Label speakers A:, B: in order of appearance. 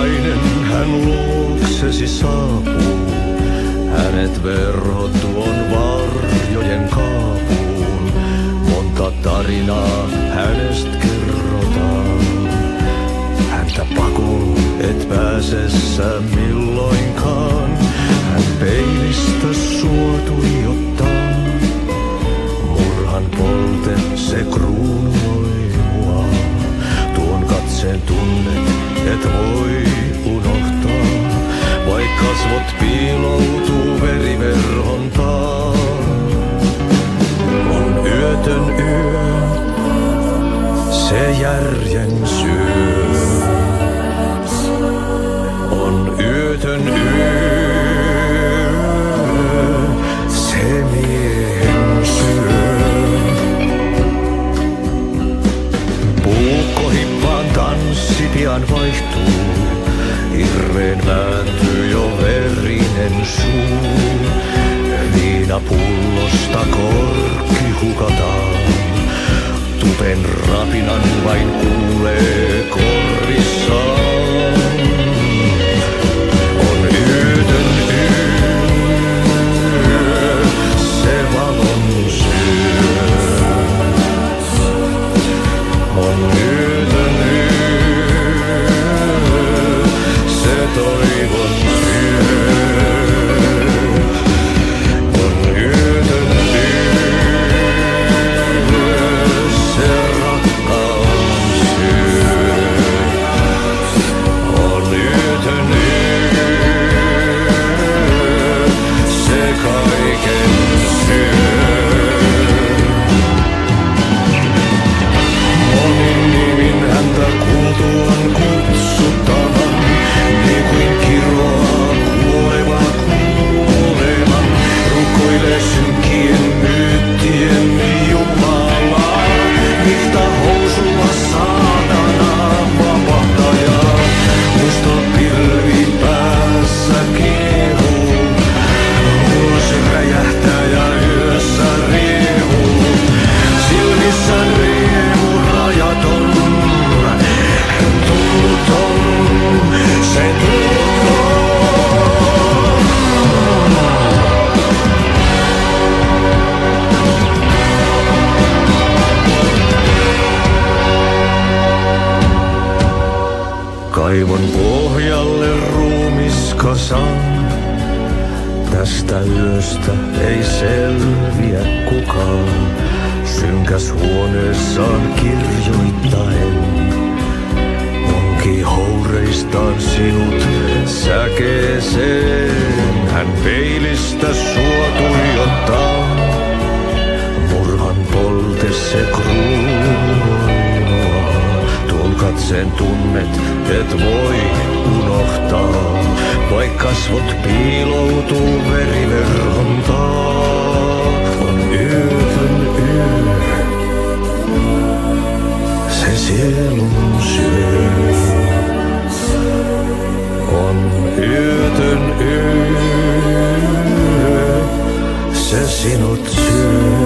A: nainen hän luoksesi saapuu. Hänet verhot tuon varjojen kaapuun. Monta tarinaa hänestä kerrotaan. Häntä pakoon et pääse sä milloinkaan. Hän peilistä sua tuijottaa. Murhan polte se kruunoi mua. Tuon katseen tunnet et voi unohtaa. Vaik kasvot piiloutuu veriverhon taa. On yötön yö, se järjen syö. On yötön yö, se miehen syö. Puukkohippaan tanssi pian vaihtuu. Hirveen vääntyy jo verinen suu. Viinapullosta korkki hukataan. Tupen rapinan vain kuulee korvissaan. On yötön yö, se valon syö. On yötön yö, se toivon syö. On yötön yö, se rakkaus syö. On yötön yö, se kaiken syö. Monin nimin häntä kuultuaan kutsuttavan, niin kuin kiroaa kuoleva kuoleman. Rukoilee synkien myyttien Jumalaa, mihta housua saatana vapahtajaa. Musta pilvi päässä kiehuu, ulos räjähtää ja yössä riehuu. Silmissä riemu rajaton, tunnuton, se tunnuton. Kaivon pohjalle ruumiskasan. Tästä yöstä ei selviä kukaan. Synkäs huoneessaan kirjoittaen. Onki houreistaan sinut säkeeseen. Hän peilistä sua tuijottaa. Murhan polte se kruunoinua. Tuon katseen tunnet et voi unohtaa. Vaik kasvot piiloutuu veriverhon taa. On yötön yö, se sielun syö. On yötön yö, se sinut syö.